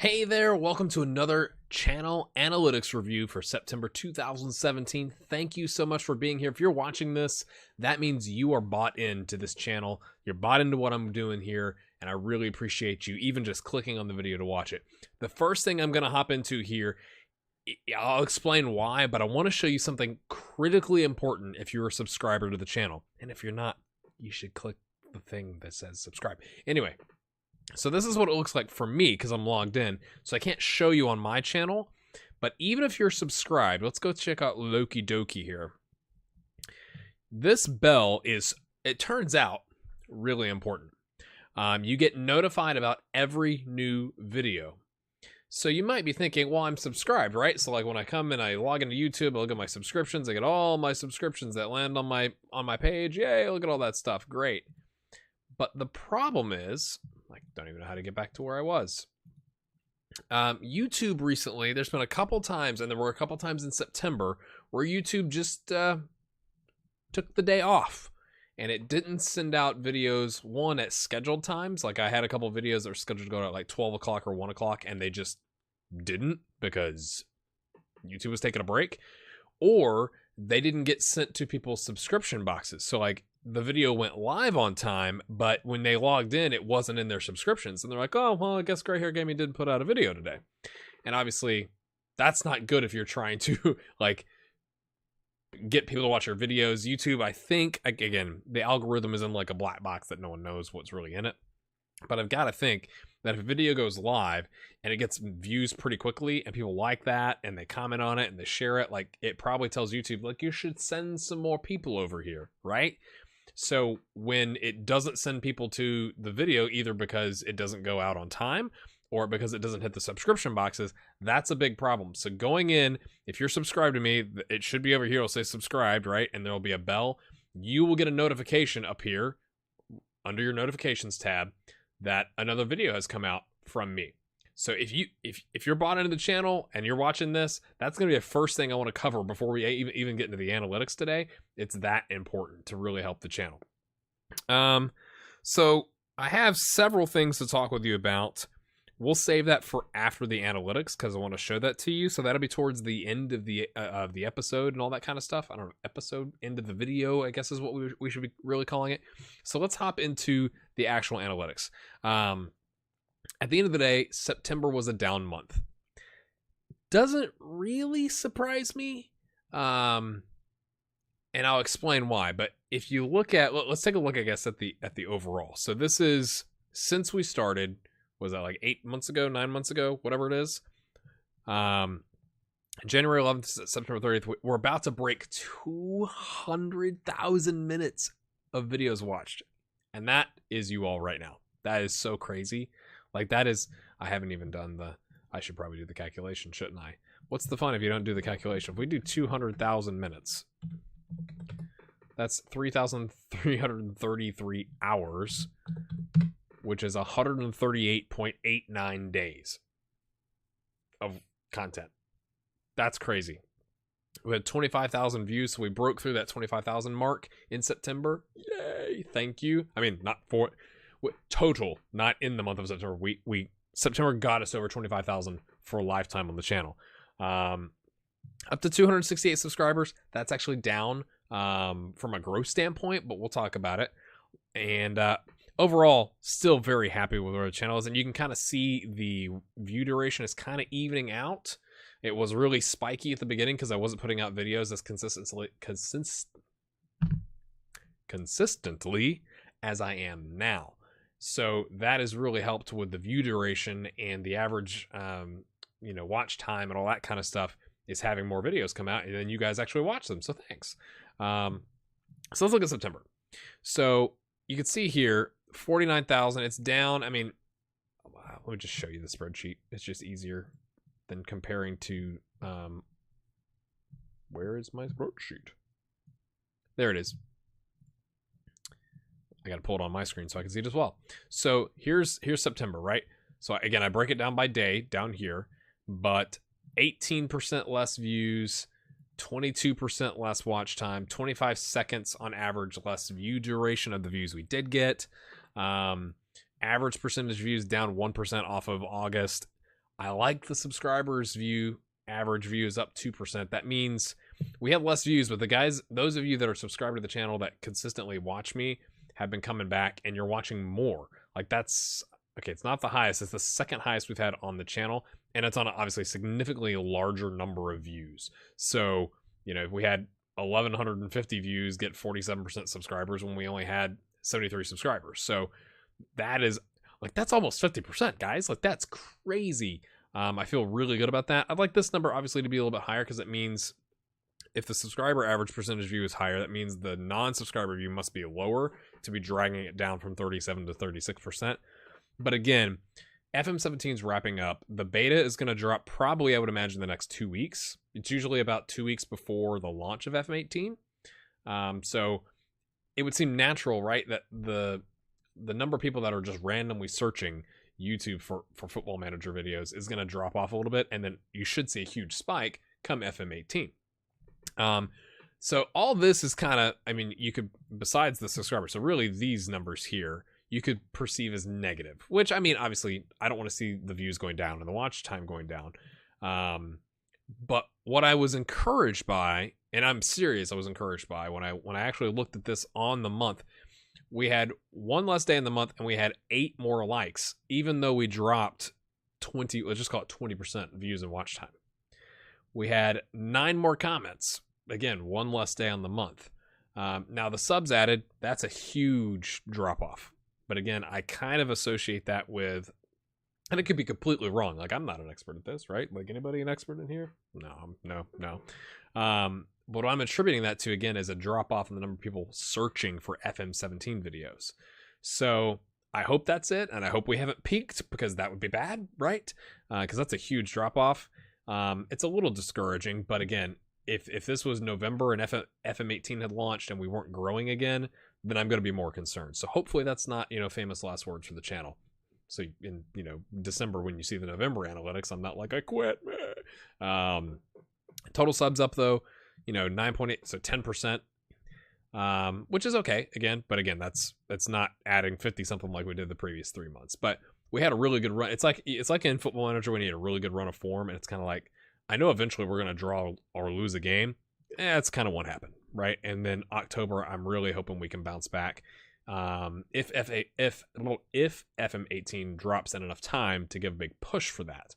Hey there, welcome to another channel analytics review for September 2017. Thank you so much for being here. If you're watching this, that means you are bought into this channel. You're bought into what I'm doing here, and I really appreciate you even just clicking on the video to watch it. The first thing I'm going to hop into here, I'll explain why, but I want to show you something critically important if you're a subscriber to the channel. And if you're not, you should click the thing that says subscribe. Anyway. So this is what it looks like for me because I'm logged in. So I can't show you on my channel. But even if you're subscribed, let's go check out Loki Doki here. This bell is, it turns out, really important. You get notified about every new video. So you might be thinking, well, I'm subscribed, right? So like when I come and I log into YouTube, I look at my subscriptions. I get all my subscriptions that land on my page. Yay, look at all that stuff. Great. But the problem is, like, don't even know how to get back to where I was. YouTube recently, there's been a couple times, and there were a couple times in September, where YouTube just took the day off. And it didn't send out videos, one, at scheduled times. Like, I had a couple videos that were scheduled to go out at like 12 o'clock or 1 o'clock, and they just didn't because YouTube was taking a break. Or they didn't get sent to people's subscription boxes. So, like, the video went live on time, but when they logged in, it wasn't in their subscriptions. And they're like, oh, well, I guess Gray Hair Gaming didn't put out a video today. And obviously, that's not good if you're trying to, like, get people to watch your videos. YouTube, I think, again, the algorithm is in, like, a black box that no one knows what's really in it. But I've got to think that if a video goes live and it gets views pretty quickly and people like that and they comment on it and they share it, like, it probably tells YouTube, like, you should send some more people over here, right? So when it doesn't send people to the video, either because it doesn't go out on time or because it doesn't hit the subscription boxes, that's a big problem. So going in, if you're subscribed to me, it should be over here. It'll say subscribed, right? And there'll be a bell. You will get a notification up here under your notifications tab that another video has come out from me. So if you're bought into the channel and you're watching this, that's going to be the first thing I want to cover before we even get into the analytics today. It's that important to really help the channel. So I have several things to talk with you about. We'll save that for after the analytics because I want to show that to you. So that'll be towards the end of the episode and all that kind of stuff. I don't know, episode, end of the video, I guess is what we should be really calling it. So let's hop into the actual analytics. At the end of the day, September was a down month. Doesn't really surprise me. And I'll explain why. But if you look at, let's take a look, I guess, at the overall. So this is, since we started, was that like 8 months ago, 9 months ago, whatever it is. January 11th to September 30th, we're about to break 200,000 minutes of videos watched. And that is you all right now. That is so crazy. Like, that is, I haven't even done I should probably do the calculation, shouldn't I? What's the fun if you don't do the calculation? If we do 200,000 minutes, that's 3,333 hours, which is 138.89 days of content. That's crazy. We had 25,000 views, so we broke through that 25,000 mark in September. Yay! Thank you. I mean, not for total, not in the month of September. September got us over 25,000 for a lifetime on the channel. Up to 268 subscribers. That's actually down from a growth standpoint, but we'll talk about it. And overall, still very happy with where the channel is, and you can kind of see the view duration is kind of evening out. It was really spiky at the beginning because I wasn't putting out videos as consistently as I am now. So that has really helped with the view duration and the average, watch time and all that kind of stuff is having more videos come out and then you guys actually watch them. So thanks. So let's look at September. So you can see here, 49,000, it's down. I mean, let me just show you the spreadsheet. It's just easier than comparing to, where is my spreadsheet? There it is. I got to pull it on my screen so I can see it as well. So here's September, right? So again, I break it down by day down here, but 18% less views, 22% less watch time, 25 seconds on average less view duration of the views we did get. Average percentage views down 1% off of August. I like the subscribers view. Average view is up 2%. That means we have less views, but the guys, those of you that are subscribed to the channel that consistently watch me have been coming back, and you're watching more. Like, that's okay. It's not the highest. It's the second highest we've had on the channel, and it's on a obviously significantly larger number of views. So, you know, if we had 1,150 views, get 47% subscribers when we only had 73 subscribers. So that is like, that's almost 50%, guys. Like, that's crazy. I feel really good about that. I'd like this number obviously to be a little bit higher, because it means if the subscriber average percentage view is higher, that means the non-subscriber view must be lower to be dragging it down from 37 to 36%. But again, FM17 is wrapping up. The beta is going to drop probably, I would imagine, the next 2 weeks. It's usually about 2 weeks before the launch of FM18. So it would seem natural, right, that the number of people that are just randomly searching YouTube for Football Manager videos is going to drop off a little bit, and then you should see a huge spike come FM18. So all this is kind of, I mean, you could, besides the subscribers, so really these numbers here, you could perceive as negative, which, I mean, obviously I don't want to see the views going down and the watch time going down. But what I was encouraged by, and I'm serious, I was encouraged by when I actually looked at this on the month, we had one less day in the month and we had 8 more likes, even though we dropped 20, let's just call it 20% views and watch time. We had 9 more comments. Again, one less day on the month. Now the subs added, that's a huge drop off. But again, I kind of associate that with, and it could be completely wrong. Like, I'm not an expert at this, right? Like, anybody an expert in here? No. But what I'm attributing that to, again, is a drop off in the number of people searching for FM17 videos. So I hope that's it, and I hope we haven't peaked, because that would be bad, right? Because that's a huge drop off. It's a little discouraging, but again, if this was November and FM18 had launched and we weren't growing again, then I'm going to be more concerned. So hopefully that's not, famous last words for the channel. So in, December, when you see the November analytics, I'm not like, I quit. Total subs up though, 9.8, so 10%, which is okay again. But again, that's not adding 50 something like we did the previous 3 months. But we had a really good run. It's like in Football Manager when you need a really good run of form, and it's kind of like, I know eventually we're going to draw or lose a game. That's kind of what happened, right? And then October, I'm really hoping we can bounce back. If FM18 drops in enough time to give a big push for that.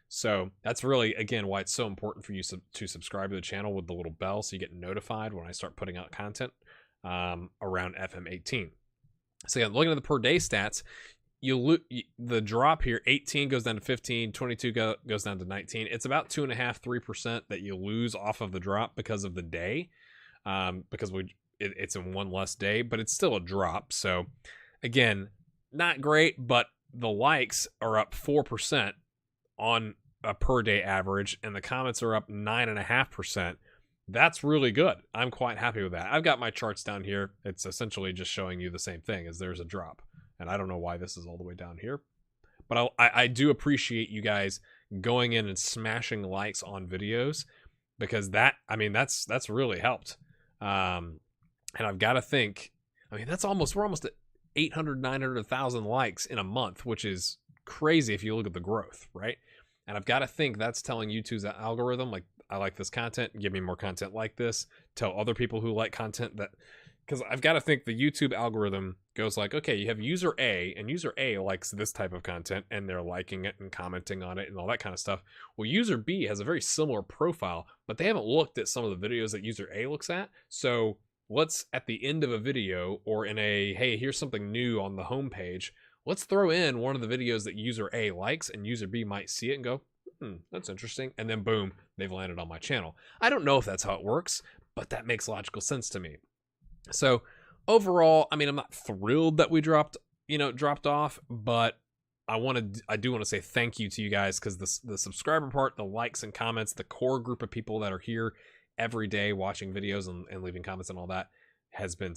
So that's really, again, why it's so important for you to subscribe to the channel with the little bell, so you get notified when I start putting out content around FM18. So yeah, looking at the per day stats, the drop here, 18 goes down to 15, 22 goes down to 19. It's about 2.5-3% that you lose off of the drop because of the day, because it's in one less day, but it's still a drop. So again, not great, but the likes are up 4% on a per day average, and the comments are up 9.5%. That's really good. I'm quite happy with that. I've got my charts down here. It's essentially just showing you the same thing, as there's a drop. And I don't know why this is all the way down here, but I do appreciate you guys going in and smashing likes on videos, because that's really helped. And I've got to think, we're almost at 800, 900, 1,000 likes in a month, which is crazy if you look at the growth, right? And I've got to think that's telling YouTube's algorithm, like, I like this content, give me more content like this. Tell other people who like content that, because I've got to think the YouTube algorithm goes like, okay, you have user A, and user A likes this type of content, and they're liking it and commenting on it and all that kind of stuff. Well, user B has a very similar profile, but they haven't looked at some of the videos that user A looks at. So let's, at the end of a video, or in a, hey, here's something new on the homepage, let's throw in one of the videos that user A likes, and user B might see it and go, that's interesting. And then boom, they've landed on my channel. I don't know if that's how it works, but that makes logical sense to me. So overall, I'm not thrilled that we dropped off, but I do want to say thank you to you guys, because the subscriber part, the likes and comments, the core group of people that are here every day watching videos and leaving comments and all that has been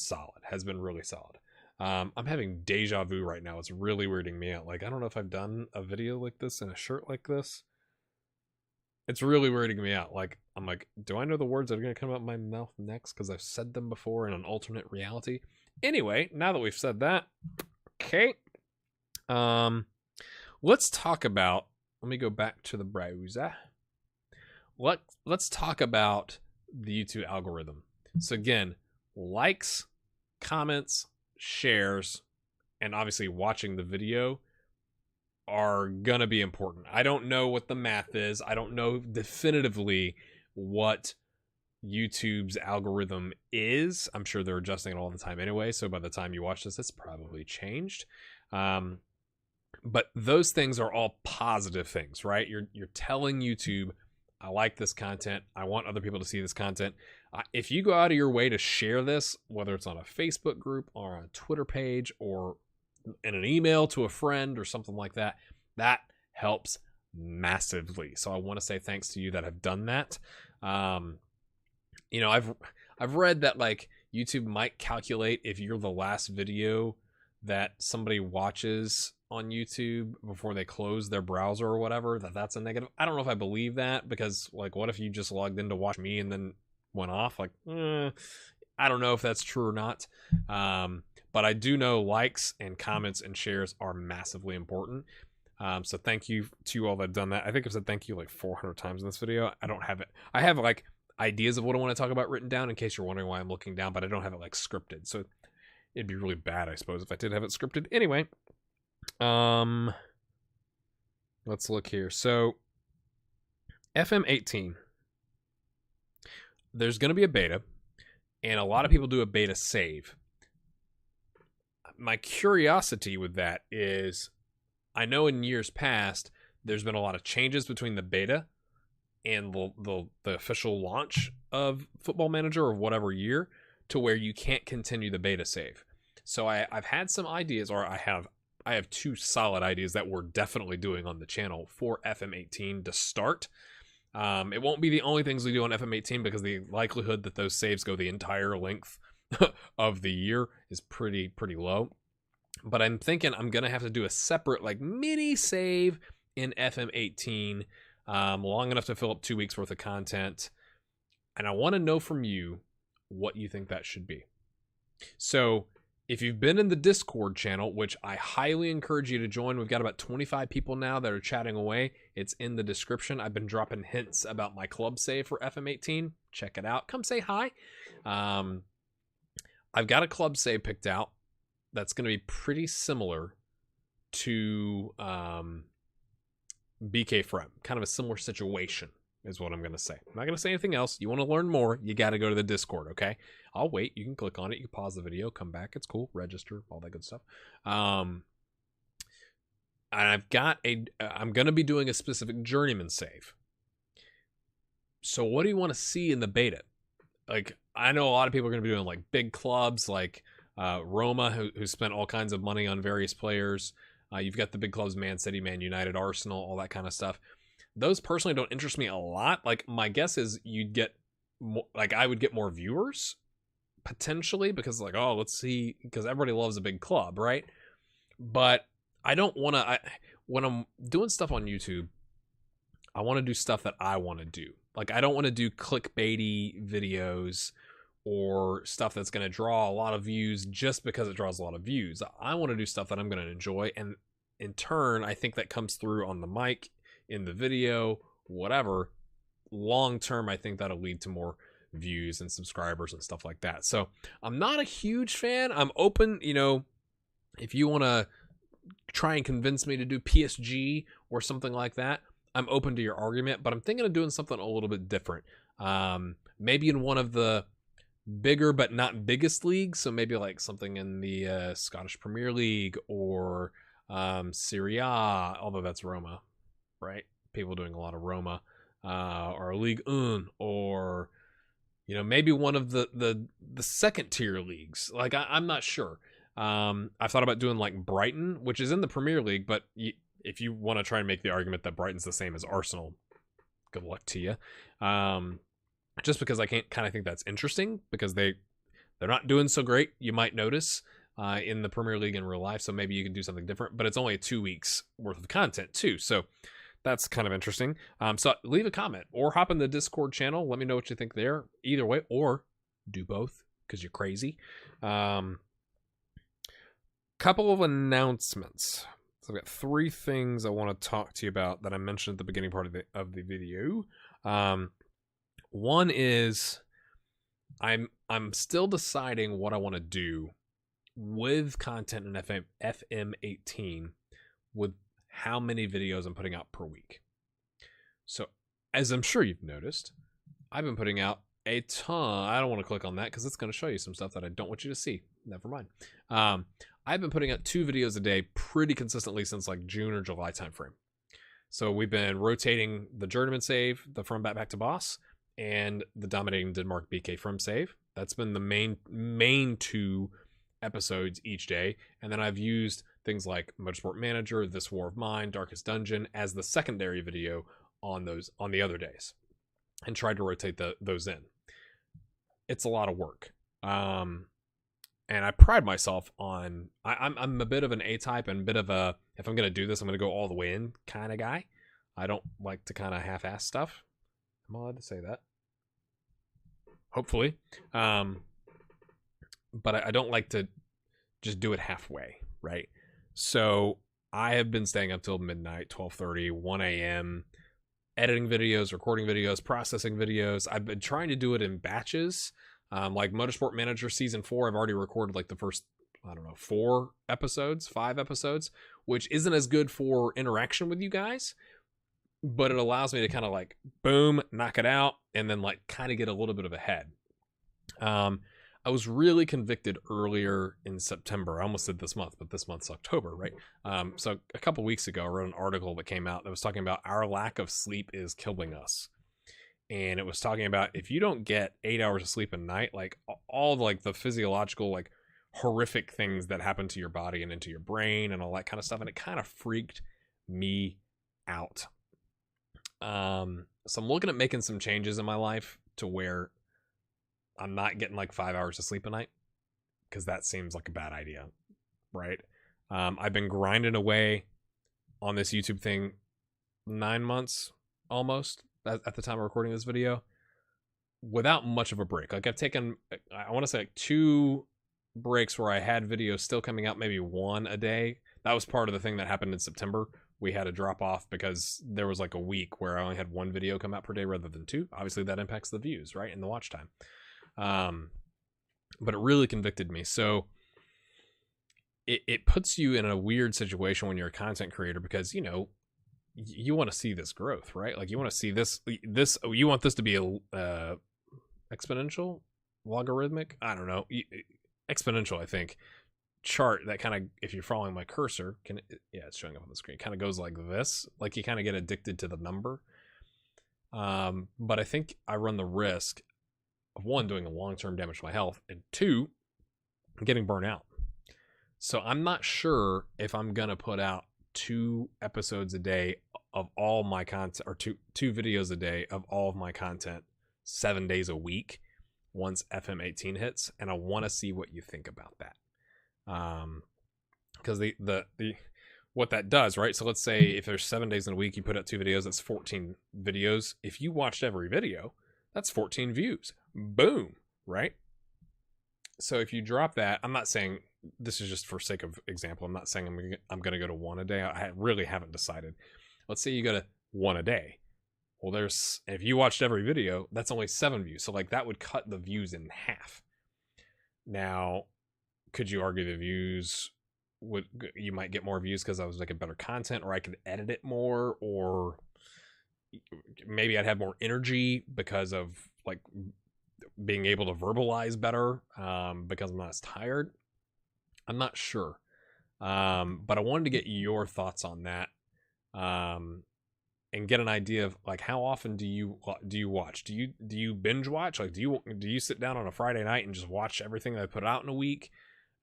really solid. I'm having deja vu right now. It's really weirding me out. Like, I don't know if I've done a video like this in a shirt like this. It's really weirding me out. Like, I'm like, do I know the words that are going to come out my mouth next? Because I've said them before in an alternate reality. Anyway, now that we've said that, okay. Let's talk about let me go back to the browser. Let's talk about the YouTube algorithm. So again, likes, comments, shares, and obviously watching the video are gonna be important. I don't know what the math is. I don't know definitively what YouTube's algorithm is. I'm sure they're adjusting it all the time anyway, so by the time you watch this, it's probably changed. But those things are all positive things, right? You're telling YouTube, I like this content. I want other people to see this content. If you go out of your way to share this, whether it's on a Facebook group or on a Twitter page or in an email to a friend or something like that, that helps massively. So I want to say thanks to you that have done that. You know, I've read that like YouTube might calculate if you're the last video that somebody watches on YouTube before they close their browser or whatever, that's a negative. I don't know if I believe that, because like, what if you just logged in to watch me and then went off? Like, I don't know if that's true or not. But I do know likes and comments and shares are massively important. So thank you to all that have done that. I think I've said thank you like 400 times in this video. I don't have it. I have like ideas of what I want to talk about written down in case you're wondering why I'm looking down, but I don't have it like scripted. So it'd be really bad, I suppose, if I did have it scripted. Anyway, let's look here. So FM18, there's going to be a beta, and a lot of people do a beta save. My curiosity with that is, I know in years past there's been a lot of changes between the beta and the official launch of Football Manager or whatever year, to where you can't continue the beta save. So I've had some ideas, or I have two solid ideas that we're definitely doing on the channel for FM18 to start. It won't be the only things we do on FM18, because the likelihood that those saves go the entire length of the year is pretty low. But I'm thinking I'm gonna have to do a separate like mini save in FM18, long enough to fill up 2 weeks worth of content, and I want to know from you what you think that should be. So if you've been in the Discord channel, which I highly encourage you to join, we've got about 25 people now that are chatting away. It's in the description. I've been dropping hints about my club save for FM18. Check it out. Come say hi. I've got a club save picked out that's going to be pretty similar to BK Frem. Kind of a similar situation is what I'm going to say. I'm not going to say anything else. You want to learn more, you got to go to the Discord, okay? I'll wait. You can click on it. You can pause the video, come back. It's cool. Register, all that good stuff. And I'm going to be doing a specific journeyman save. So what do you want to see in the beta? Like, I know a lot of people are going to be doing like big clubs like Roma, who spent all kinds of money on various players. You've got the big clubs, Man City, Man United, Arsenal, all that kind of stuff. Those personally don't interest me a lot. Like, my guess is you'd get more, like I would get more viewers potentially, because like, oh, let's see, because everybody loves a big club, right? But I don't want to, when I'm doing stuff on YouTube, I want to do stuff that I want to do. Like, I don't want to do clickbaity videos or stuff that's going to draw a lot of views just because it draws a lot of views. I want to do stuff that I'm going to enjoy, and in turn, I think that comes through on the mic, in the video, whatever. Long term, I think that'll lead to more views and subscribers and stuff like that. So I'm not a huge fan. I'm open, you know, if you want to try and convince me to do PSG or something like that, I'm open to your argument, but I'm thinking of doing something a little bit different. Maybe in one of the bigger but not biggest leagues, so maybe like something in the Scottish Premier League or Serie A, although that's Roma, right? People doing a lot of Roma, or Ligue 1, or you know, maybe one of the second tier leagues. Like, I'm not sure. I've thought about doing like Brighton, which is in the Premier League, but if you want to try and make the argument that Brighton's the same as Arsenal, good luck to you. Just because I kind of think that's interesting, because they're not doing so great, you might notice, in the Premier League in real life. So maybe you can do something different, but it's only 2 weeks worth of content too. So that's kind of interesting. So leave a comment or hop in the Discord channel. Let me know what you think there. Either way, or do both because you're crazy. Couple of announcements. So I've got 3 things I want to talk to you about that I mentioned at the beginning part of the video. One is I'm still deciding what I want to do with content in FM18 with how many videos I'm putting out per week. So as I'm sure you've noticed, I've been putting out a ton. I don't want to click on that because it's going to show you some stuff that I don't want you to see. Never mind. I've been putting out 2 videos a day pretty consistently since like June or July timeframe. So we've been rotating the Journeyman save, the From Back to Boss, and the Dominating Denmark BK From save. That's been the main 2 episodes each day. And then I've used things like Motorsport Manager, This War of Mine, Darkest Dungeon as the secondary video on the other days, and tried to rotate those in. It's a lot of work. And I pride myself on, I'm a bit of an A-type and a bit of a, if I'm going to do this, I'm going to go all the way in kind of guy. I don't like to kind of half-ass stuff. I'm allowed to say that. Hopefully. But I don't like to just do it halfway, right? So I have been staying up till midnight, 12:30, 1 a.m., editing videos, recording videos, processing videos. I've been trying to do it in batches. Like Motorsport Manager Season 4, I've already recorded like the first, 5 episodes, which isn't as good for interaction with you guys, but it allows me to kind of like, boom, knock it out, and then like kind of get a little bit of ahead. I was really convicted earlier in September. I almost said this month, but this month's October, right? So a couple weeks ago, I wrote an article that came out that was talking about our lack of sleep is killing us. And it was talking about if you don't get 8 hours of sleep a night, like all like the physiological, like horrific things that happen to your body and into your brain and all that kind of stuff. And it kind of freaked me out. So I'm looking at making some changes in my life to where I'm not getting like 5 hours of sleep a night, because that seems like a bad idea, right? I've been grinding away on this YouTube thing 9 months almost at the time of recording this video without much of a break. Like I've taken, I want to say like 2 breaks where I had videos still coming out, maybe 1 a day. That was part of the thing that happened in September. We had a drop off because there was like a week where I only had 1 video come out per day rather than 2. Obviously that impacts the views, right? And the watch time. But it really convicted me. So it puts you in a weird situation when you're a content creator, because, you want to see this growth, right? Like you want to see this, you want this to be a exponential, logarithmic, I don't know, exponential, I think, chart that kind of, if you're following my cursor, it's showing up on the screen, kind of goes like this, like you kind of get addicted to the number. But I think I run the risk of 1, doing a long-term damage to my health, and 2, getting burnt out. So I'm not sure if I'm gonna put out 2 episodes a day of all my content, or two videos a day of all of my content 7 days a week once FM18 hits, and I want to see what you think about that. Because the what that does, right? So let's say if there's 7 days in a week, you put out 2 videos, that's 14 videos. If you watched every video, that's 14 views. Boom, right? So if you drop that, I'm not saying, this is just for sake of example, I'm not saying I'm going to go to 1 a day. I really haven't decided. Let's say you go to 1 a day. Well, if you watched every video, that's only 7 views. So like that would cut the views in half. Now, could you argue the views you might get more views because I was making better content, or I could edit it more, or maybe I'd have more energy because of like being able to verbalize better, because I'm not as tired. I'm not sure. But I wanted to get your thoughts on that, and get an idea of like how often do you watch? Do you binge watch? Like do you sit down on a Friday night and just watch everything that I put out in a week?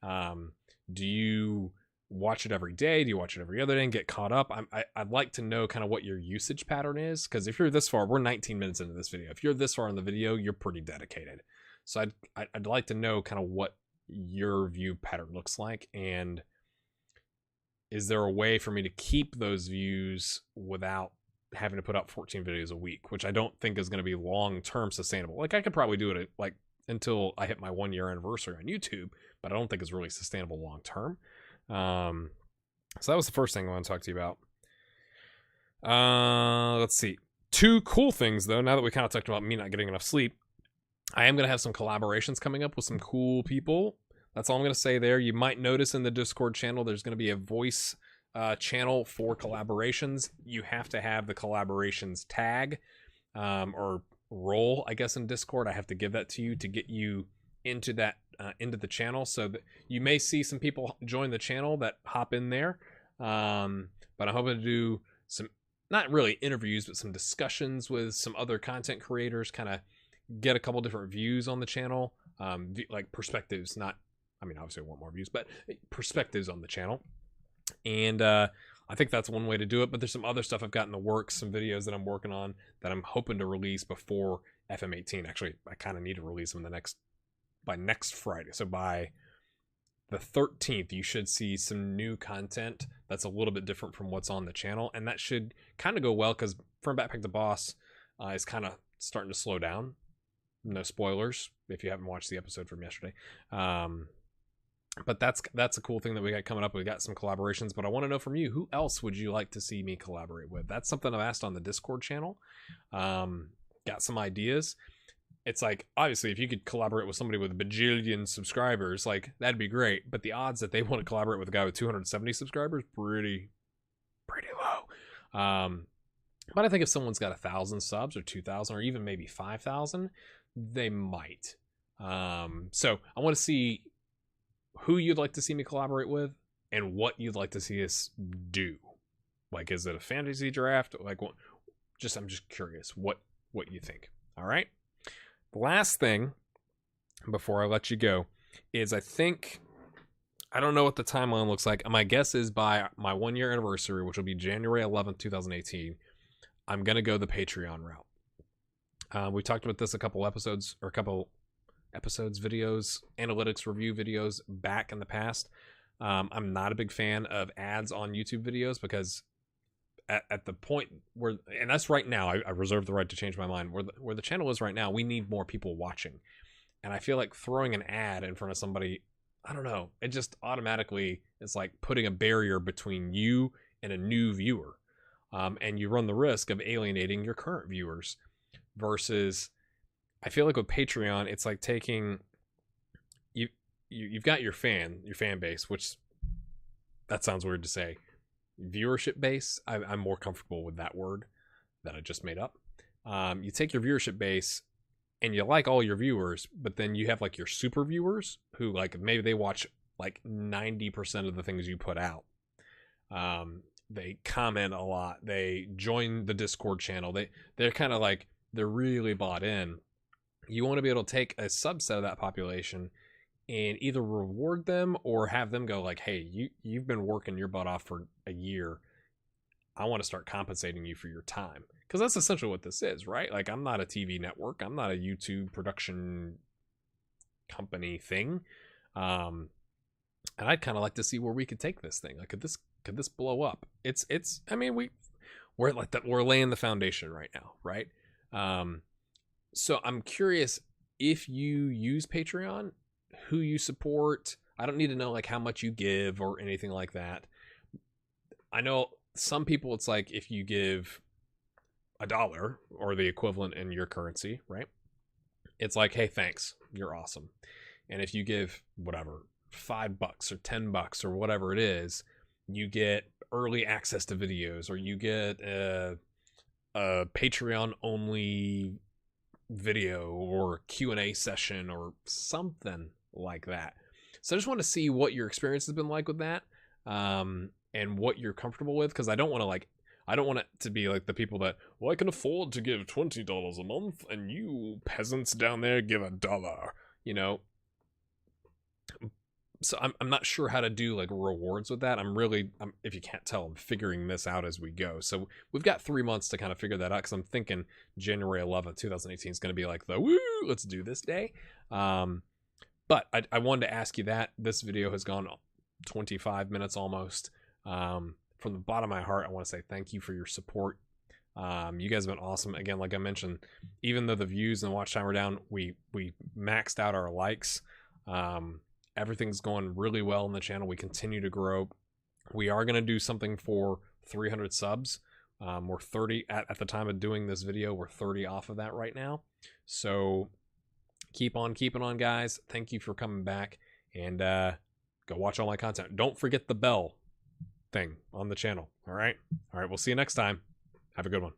Do you watch it every day? Do you watch it every other day and get caught up? I'd like to know kind of what your usage pattern is, because if you're this far, we're 19 minutes into this video. If you're this far in the video, you're pretty dedicated. So I'd like to know kind of what your view pattern looks like, and is there a way for me to keep those views without having to put out 14 videos a week, which I don't think is going to be long-term sustainable. Like I could probably do it like until I hit my 1-year anniversary on YouTube, but I don't think it's really sustainable long-term. So that was the first thing I want to talk to you about. Let's see. Two cool things, though, now that we kind of talked about me not getting enough sleep. I am going to have some collaborations coming up with some cool people. That's all I'm going to say there. You might notice in the Discord channel, there's going to be a voice channel for collaborations. You have to have the collaborations tag or role, I guess, in Discord. I have to give that to you to get you into that into the channel, so that you may see some people join the channel that hop in there. But I'm hoping to do some, not really interviews, but some discussions with some other content creators, kind of get a couple different views on the channel, like perspectives, not, I mean, obviously I want more views, but perspectives on the channel. And I think that's one way to do it, but there's some other stuff I've got in the works, some videos that I'm working on that I'm hoping to release before FM18. Actually, I kind of need to release them by next Friday. So by the 13th, you should see some new content that's a little bit different from what's on the channel, and that should kind of go well, because From Backpack to Boss is kind of starting to slow down. No spoilers if you haven't watched the episode from yesterday. But that's a cool thing that we got coming up. We got some collaborations, but I want to know from you, who else would you like to see me collaborate with? That's something I've asked on the Discord channel. Got some ideas. It's like, obviously, if you could collaborate with somebody with a bajillion subscribers, like, that'd be great. But the odds that they want to collaborate with a guy with 270 subscribers, pretty low. But I think if someone's got 1,000 subs or 2,000 or even maybe 5,000, they might. So I want to see who you'd like to see me collaborate with and what you'd like to see us do. Like, is it a fantasy draft? Like, what? I'm just curious what you think. All right. The last thing before I let you go is, I don't know what the timeline looks like. My guess is by my 1 year anniversary, which will be January 11th, 2018, I'm going to go the Patreon route. We talked about this a couple episodes, videos, analytics review videos back in the past. I'm not a big fan of ads on YouTube videos, because at the point where, and that's right now, I reserve the right to change my mind, where the channel is right now, we need more people watching. And I feel like throwing an ad in front of somebody, I don't know, it just automatically is like putting a barrier between you and a new viewer. And you run the risk of alienating your current viewers. Versus, I feel like with Patreon, it's like taking, you've got your fan base, which, that sounds weird to say, viewership base. I'm more comfortable with that word that I just made up. You take your viewership base and you like all your viewers, but then you have like your super viewers who, like, maybe they watch like 90% of the things you put out. They comment a lot. They join the Discord channel. They're kind of like, they're really bought in. You want to be able to take a subset of that population and either reward them or have them go like, hey, you've been working your butt off for a year. I want to start compensating you for your time. Because that's essentially what this is, right? Like, I'm not a TV network. I'm not a YouTube production company thing. And I'd kind of like to see where we could take this thing. Like, could this blow up? I mean, we're like that. We're laying the foundation right now, right? So I'm curious if you use Patreon, who you support. I don't need to know like how much you give or anything like that. I know some people, it's like if you give $1 or the equivalent in your currency, right? It's like, hey, thanks, you're awesome. And if you give whatever, $5 or $10 or whatever it is, you get early access to videos, or you get a Patreon only video or Q&A session or something like that. So I just want to see what your experience has been like with that, and what you're comfortable with, because I don't want it to be like the people that, well, I can afford to give $20 a month and you peasants down there give $1, you know. So I'm not sure how to do like rewards with that. If you can't tell, I'm figuring this out as we go. So we've got 3 months to kind of figure that out, because I'm thinking January 11th, 2018 is going to be like the woo, let's do this day. But I wanted to ask you that. This video has gone 25 minutes almost. From the bottom of my heart, I want to say thank you for your support. You guys have been awesome. Again, like I mentioned, even though the views and watch time are down, we maxed out our likes. Everything's going really well in the channel. We continue to grow. We are going to do something for 300 subs. We're 30 at the time of doing this video. We're 30 off of that right now. So keep on keeping on, guys. Thank you for coming back, and go watch all my content. Don't forget the bell thing on the channel. All right. We'll see you next time. Have a good one.